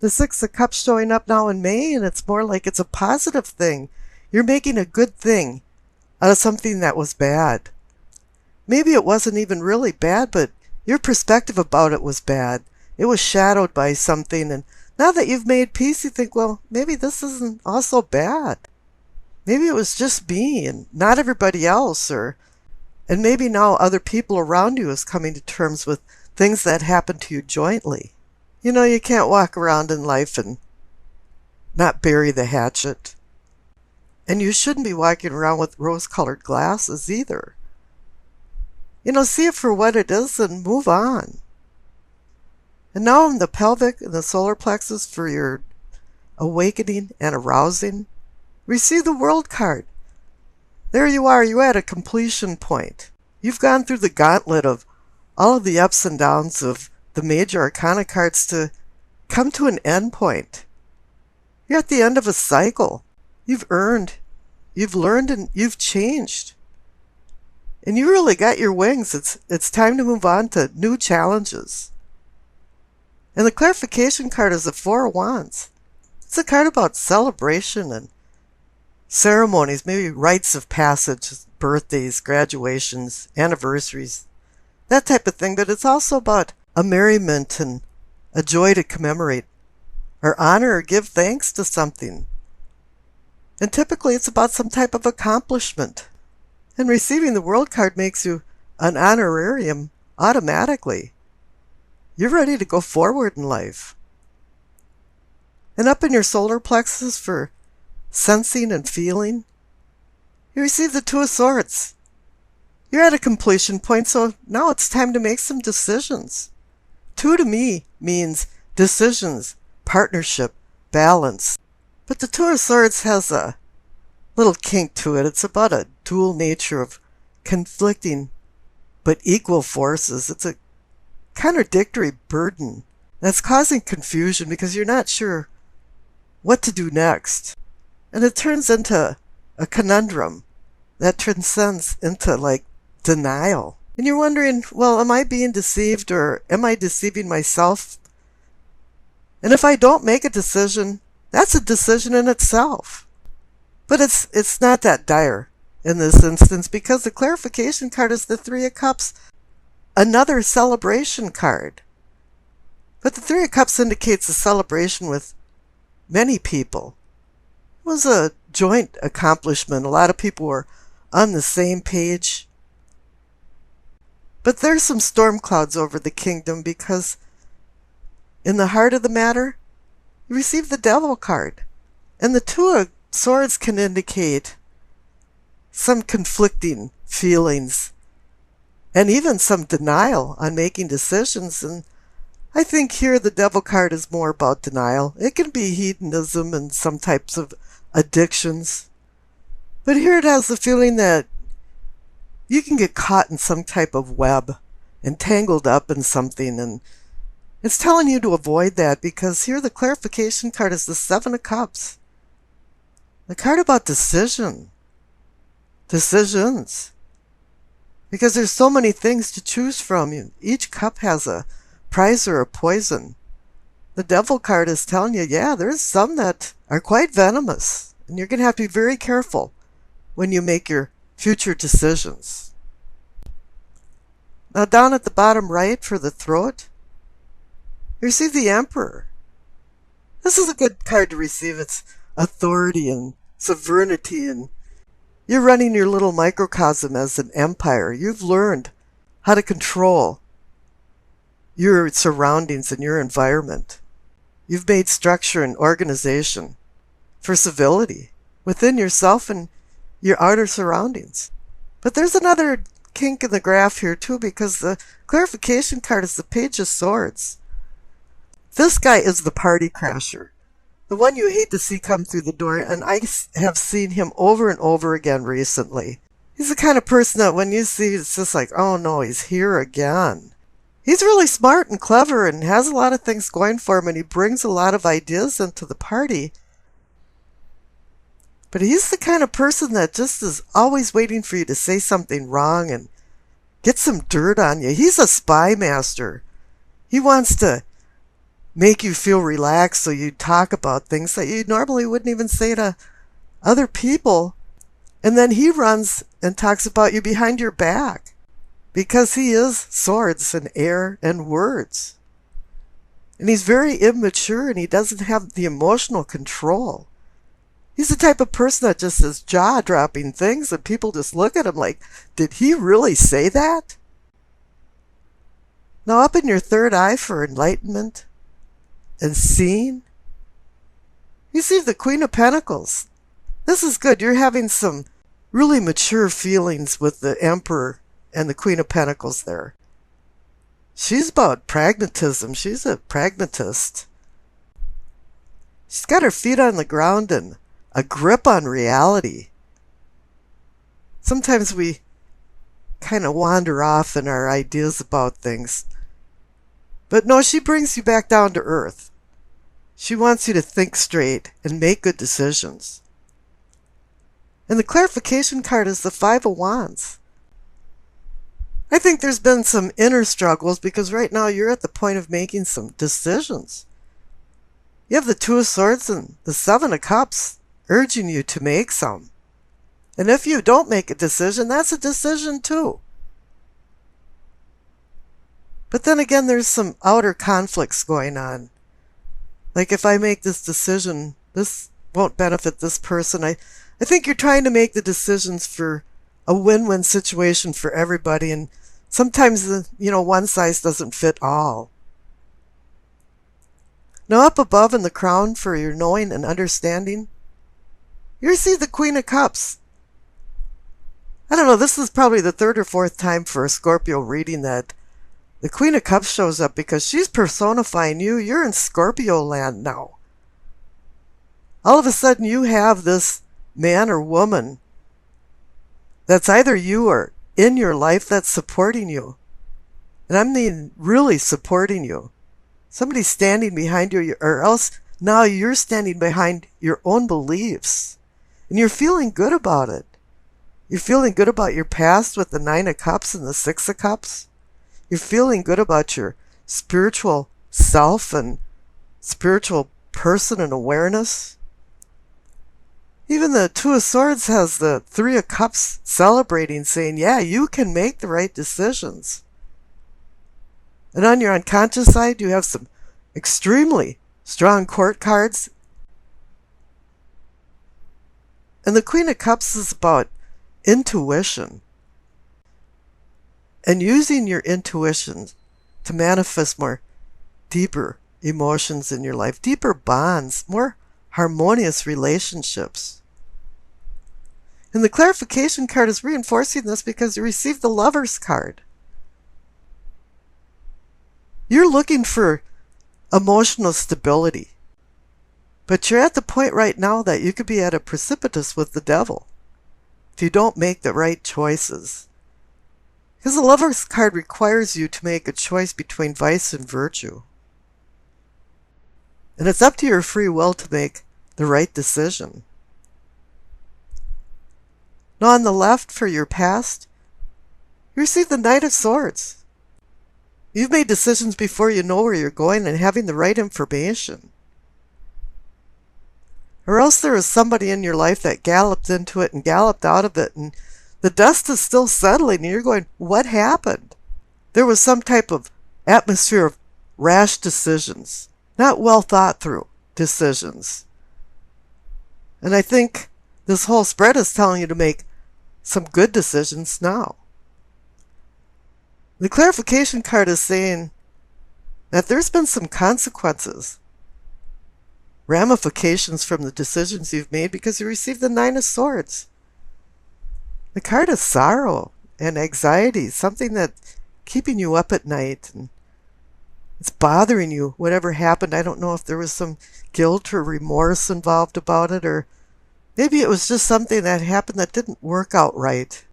The Six of Cups showing up now in May, and it's more like it's a positive thing. You're making a good thing out of something that was bad. Maybe it wasn't even really bad, but your perspective about it was bad. It was shadowed by something, and now that you've made peace, you think, well, maybe this isn't also bad. Maybe it was just me and not everybody else, and maybe now other people around you is coming to terms with things that happened to you jointly. You know, you can't walk around in life and not bury the hatchet. And you shouldn't be walking around with rose-colored glasses either. You know, see it for what it is and move on. And now in the pelvic and the solar plexus for your awakening and arousing, receive the World card. There you are, you're at a completion point. You've gone through the gauntlet of all of the ups and downs of the major arcana cards to come to an end point. You're at the end of a cycle. You've earned, you've learned, and you've changed. And you really got your wings. It's time to move on to new challenges. And the clarification card is the Four of Wands. It's a card about celebration and ceremonies, maybe rites of passage, birthdays, graduations, anniversaries, that type of thing. But it's also about a merriment and a joy to commemorate or honor or give thanks to something. And typically it's about some type of accomplishment. And receiving the World card makes you an honorarium automatically. You're ready to go forward in life. And up in your solar plexus for sensing and feeling, you receive the Two of Swords. You're at a completion point, so now it's time to make some decisions. Two to me means decisions, partnership, balance. But the Two of Swords has a little kink to it. It's about a dual nature of conflicting but equal forces. It's a contradictory burden that's causing confusion because you're not sure what to do next. And it turns into a conundrum that transcends into like denial. And you're wondering, well, am I being deceived or am I deceiving myself? And if I don't make a decision, that's a decision in itself. But it's not that dire in this instance because the clarification card is the Three of Cups, another celebration card. But the Three of Cups indicates a celebration with many people. It was a joint accomplishment. A lot of people were on the same page. But there's some storm clouds over the kingdom because in the heart of the matter, you receive the Devil card. And the Two of Swords can indicate some conflicting feelings and even some denial on making decisions. And I think here the Devil card is more about denial. It can be hedonism and some types of addictions. But here it has the feeling that you can get caught in some type of web and tangled up in something. And it's telling you to avoid that because here the clarification card is the Seven of Cups. The card about decisions. Because there's so many things to choose from. Each cup has a prize or a poison. The Devil card is telling you, yeah, there's some that are quite venomous. And you're going to have to be very careful when you make your future decisions. Now down at the bottom right for the throat, you receive the Emperor. This is a good card to receive. It's authority and sovereignty, and you're running your little microcosm as an empire. You've learned how to control your surroundings and your environment. You've made structure and organization for civility within yourself and your outer surroundings. But there's another kink in the graph here too, because the clarification card is the Page of Swords. This guy is the party crasher, the one you hate to see come through the door, and I have seen him over and over again recently. He's the kind of person that when you see, it's just like, oh no, he's here again. He's really smart and clever and has a lot of things going for him, and he brings a lot of ideas into the party. But he's the kind of person that just is always waiting for you to say something wrong and get some dirt on you. He's a spy master. He wants to make you feel relaxed so you talk about things that you normally wouldn't even say to other people. And then he runs and talks about you behind your back because he is swords and air and words. And he's very immature and he doesn't have the emotional control. He's the type of person that just says jaw-dropping things and people just look at him like, did he really say that? Now up in your third eye for enlightenment and seeing, you see the Queen of Pentacles. This is good. You're having some really mature feelings with the Emperor and the Queen of Pentacles there. She's about pragmatism. She's a pragmatist. She's got her feet on the ground and a grip on reality. Sometimes we kind of wander off in our ideas about things. But no, she brings you back down to earth. She wants you to think straight and make good decisions. And the clarification card is the Five of Wands. I think there's been some inner struggles because right now you're at the point of making some decisions. You have the Two of Swords and the Seven of Cups urging you to make some. And if you don't make a decision, that's a decision too. But then again, there's some outer conflicts going on. Like if I make this decision, this won't benefit this person. I think you're trying to make the decisions for a win-win situation for everybody. And sometimes, one size doesn't fit all. Now up above in the crown for your knowing and understanding, you see the Queen of Cups. I don't know, this is probably the third or fourth time for a Scorpio reading that the Queen of Cups shows up because she's personifying you. You're in Scorpio land now. All of a sudden you have this man or woman that's either you or in your life that's supporting you. And I mean really supporting you. Somebody's standing behind you, or else now you're standing behind your own beliefs. And you're feeling good about it. You're feeling good about your past with the Nine of Cups and the Six of Cups. You're feeling good about your spiritual self and spiritual person and awareness. Even the Two of Swords has the Three of Cups celebrating, saying, yeah, you can make the right decisions. And on your unconscious side, you have some extremely strong court cards. And the Queen of Cups is about intuition. And using your intuition to manifest more deeper emotions in your life, deeper bonds, more harmonious relationships. And the clarification card is reinforcing this because you received the Lover's card. You're looking for emotional stability. But you're at the point right now that you could be at a precipice with the devil if you don't make the right choices. Because the Lover's card requires you to make a choice between vice and virtue. And it's up to your free will to make the right decision. Now on the left for your past, you receive the Knight of Swords. You've made decisions before you know where you're going and having the right information. Or else there is somebody in your life that galloped into it and galloped out of it, and the dust is still settling, and you're going, what happened? There was some type of atmosphere of rash decisions, not well thought through decisions. And I think this whole spread is telling you to make some good decisions now. The clarification card is saying that there's been some consequences, ramifications from the decisions you've made because you received the Nine of Swords. The card of sorrow and anxiety, something that's keeping you up at night and it's bothering you, whatever happened. I don't know if there was some guilt or remorse involved about it, or maybe it was just something that happened that didn't work out right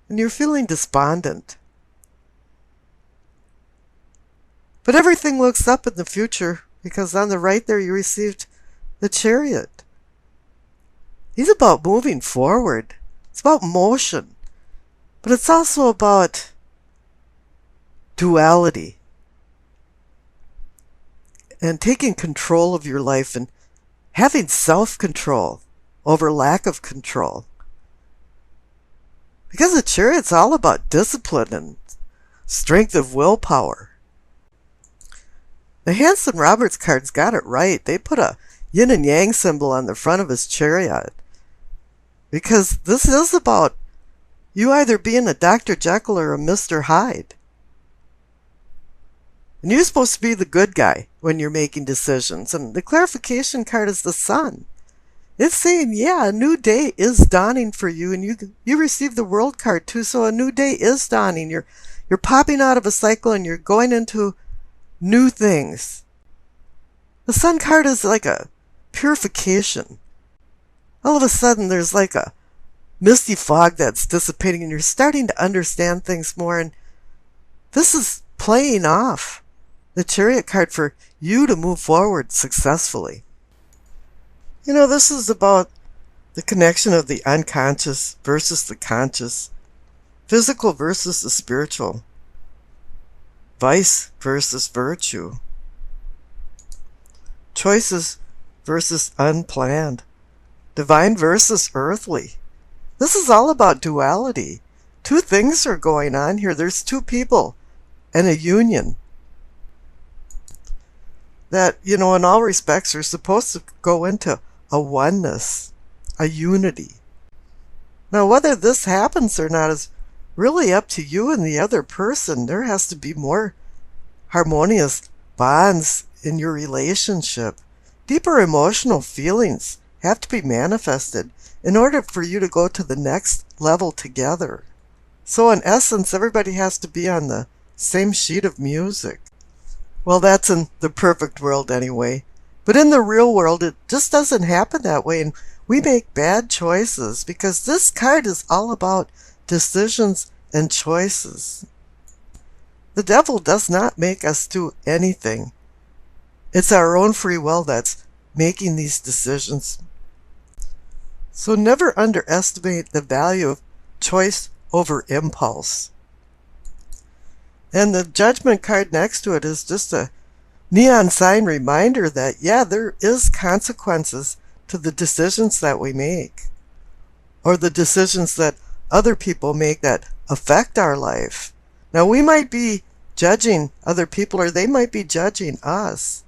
and you're feeling despondent. But everything looks up in the future because on the right there you received the Chariot. He's about moving forward. It's about motion. But it's also about duality. and taking control of your life and having self-control over lack of control. Because the Chariot's all about discipline and strength of willpower. The Hanson Roberts card's got it right. They put a yin and yang symbol on the front of his chariot. Because this is about you either being a Dr. Jekyll or a Mr. Hyde. And you're supposed to be the good guy when you're making decisions. And the clarification card is the Sun. It's saying, yeah, a new day is dawning for you. And you receive the World card too. So a new day is dawning. You're popping out of a cycle and you're going into new things. The Sun card is like a purification. All of a sudden there's like a misty fog that's dissipating and you're starting to understand things more. And this is playing off the Chariot card for you to move forward successfully. You know, this is about the connection of the unconscious versus the conscious, physical versus the spiritual, vice versus virtue, choices versus unplanned, divine versus earthly. This is all about duality. Two things are going on here. There's two people and a union that, you know, in all respects are supposed to go into a oneness, a unity. Now, whether this happens or not is really up to you and the other person. There has to be more harmonious bonds in your relationship. Deeper emotional feelings have to be manifested in order for you to go to the next level together. So in essence, everybody has to be on the same sheet of music. Well, that's in the perfect world anyway. But in the real world, it just doesn't happen that way. And we make bad choices because this card is all about decisions and choices. The devil does not make us do anything. It's our own free will that's making these decisions. So never underestimate the value of choice over impulse. And the Judgment card next to it is just a neon sign reminder that, yeah, there is consequences to the decisions that we make, or the decisions that other people make that affect our life. Now, we might be judging other people, or they might be judging us,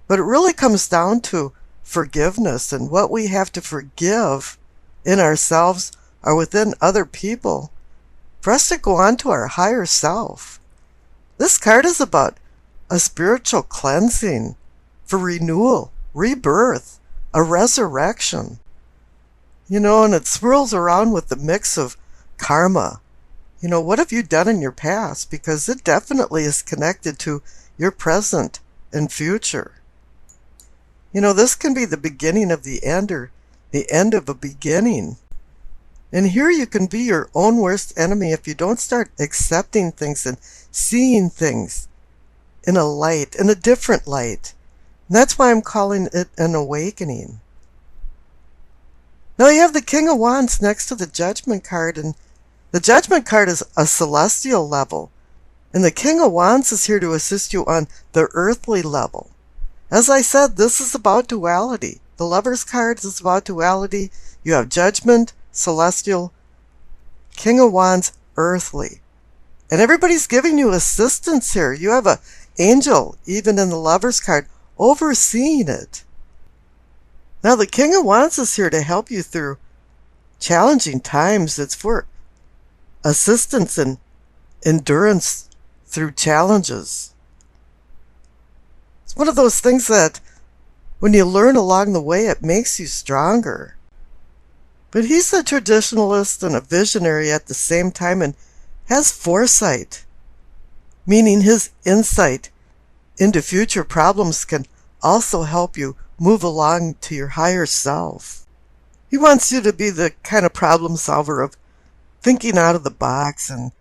but it really comes down to forgiveness and what we have to forgive in ourselves or within other people for us to go on to our higher self. This card is about a spiritual cleansing for renewal, rebirth, a resurrection. You know, and it swirls around with the mix of karma. You know, what have you done in your past? Because it definitely is connected to your present and future. You know, this can be the beginning of the end or the end of a beginning. And here you can be your own worst enemy if you don't start accepting things and seeing things in a light, in a different light. And that's why I'm calling it an awakening. Now you have the King of Wands next to the Judgment card, and the Judgment card is a celestial level, and the King of Wands is here to assist you on the earthly level. As I said, this is about duality. The Lover's card is about duality. You have Judgment, celestial, King of Wands, earthly. And everybody's giving you assistance here. You have an angel, even in the Lover's card, overseeing it. Now the King of Wands is here to help you through challenging times. It's for assistance and endurance through challenges. It's one of those things that when you learn along the way, it makes you stronger. But he's a traditionalist and a visionary at the same time and has foresight, meaning his insight into future problems can also help you move along to your higher self. He wants you to be the kind of problem solver of thinking out of the box and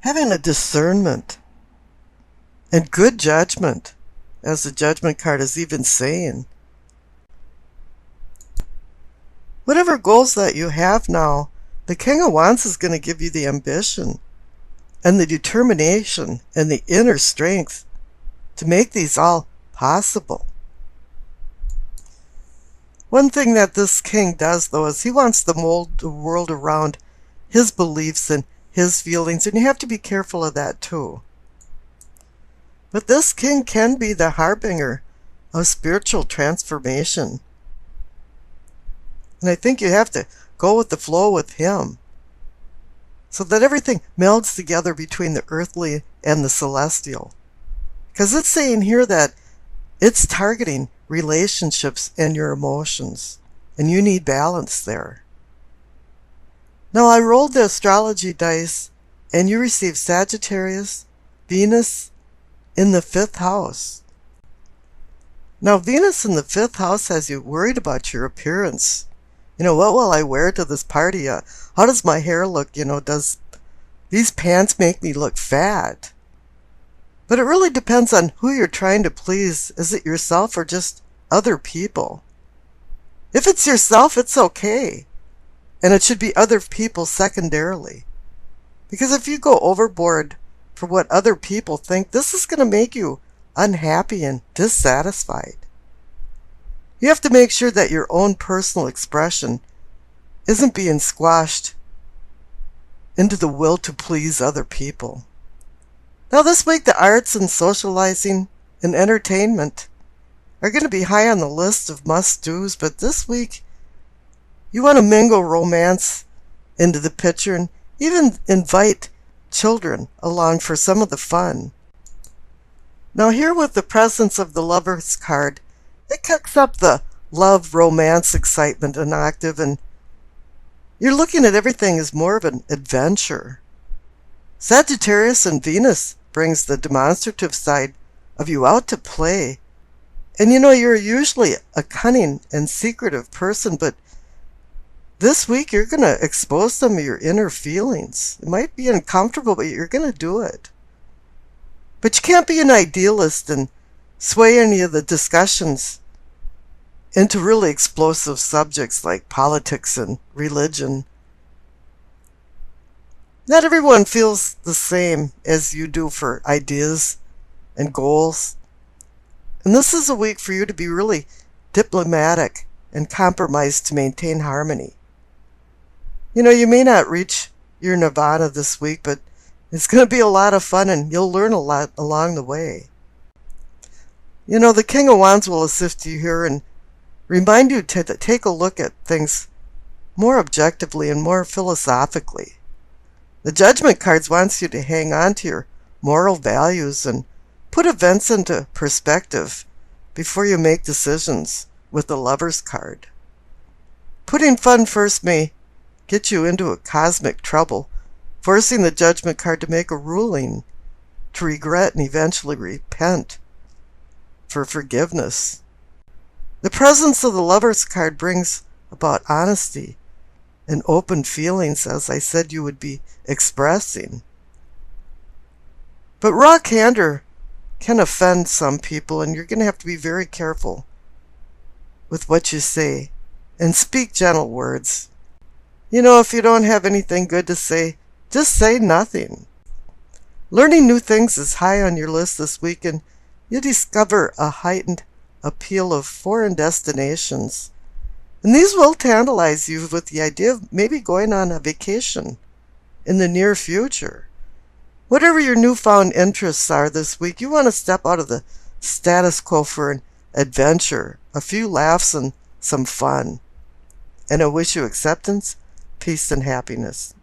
having a discernment and good judgment, as the Judgment card is even saying. Whatever goals that you have now, the King of Wands is going to give you the ambition and the determination and the inner strength to make these all possible. One thing that this king does, though, is he wants to mold the world around his beliefs and his feelings, and you have to be careful of that too. But this king can be the harbinger of spiritual transformation. And I think you have to go with the flow with him, so that everything melds together between the earthly and the celestial. Because it's saying here that it's targeting relationships and your emotions, and you need balance there. Now, I rolled the astrology dice, and you received Sagittarius, Venus in the 5th house. Now, Venus in the 5th house has you worried about your appearance. What will I wear to this party? How does my hair look? Does these pants make me look fat? But it really depends on who you're trying to please. Is it yourself or just other people? If it's yourself, it's okay. And it should be other people secondarily. Because if you go overboard for what other people think, this is going to make you unhappy and dissatisfied. You have to make sure that your own personal expression isn't being squashed into the will to please other people. Now, this week, the arts and socializing and entertainment are going to be high on the list of must-dos, but this week, you want to mingle romance into the picture and even invite children along for some of the fun. Now, here with the presence of the Lover's card, it kicks up the love, romance, excitement and octave, and you're looking at everything as more of an adventure. Sagittarius and Venus brings the demonstrative side of you out to play. And you're usually a cunning and secretive person, but this week you're going to expose some of your inner feelings. It might be uncomfortable, but you're going to do it. But you can't be an idealist and sway any of the discussions into really explosive subjects like politics and religion. Not everyone feels the same as you do for ideas and goals. And this is a week for you to be really diplomatic and compromise to maintain harmony. You may not reach your nirvana this week, but it's going to be a lot of fun and you'll learn a lot along the way. The King of Wands will assist you here and remind you to take a look at things more objectively and more philosophically. The Judgment cards wants you to hang on to your moral values and put events into perspective before you make decisions with the Lover's card. Putting fun first may get you into a cosmic trouble, forcing the Judgment card to make a ruling, to regret and eventually repent for forgiveness. The presence of the Lover's card brings about honesty and open feelings, as I said you would be expressing. But raw candor can offend some people, and you're going to have to be very careful with what you say and speak gentle words. If you don't have anything good to say, just say nothing. Learning new things is high on your list this week, and you'll discover a heightened appeal of foreign destinations. And these will tantalize you with the idea of maybe going on a vacation in the near future. Whatever your newfound interests are this week, you want to step out of the status quo for an adventure, a few laughs and some fun. And I wish you acceptance, peace, and happiness.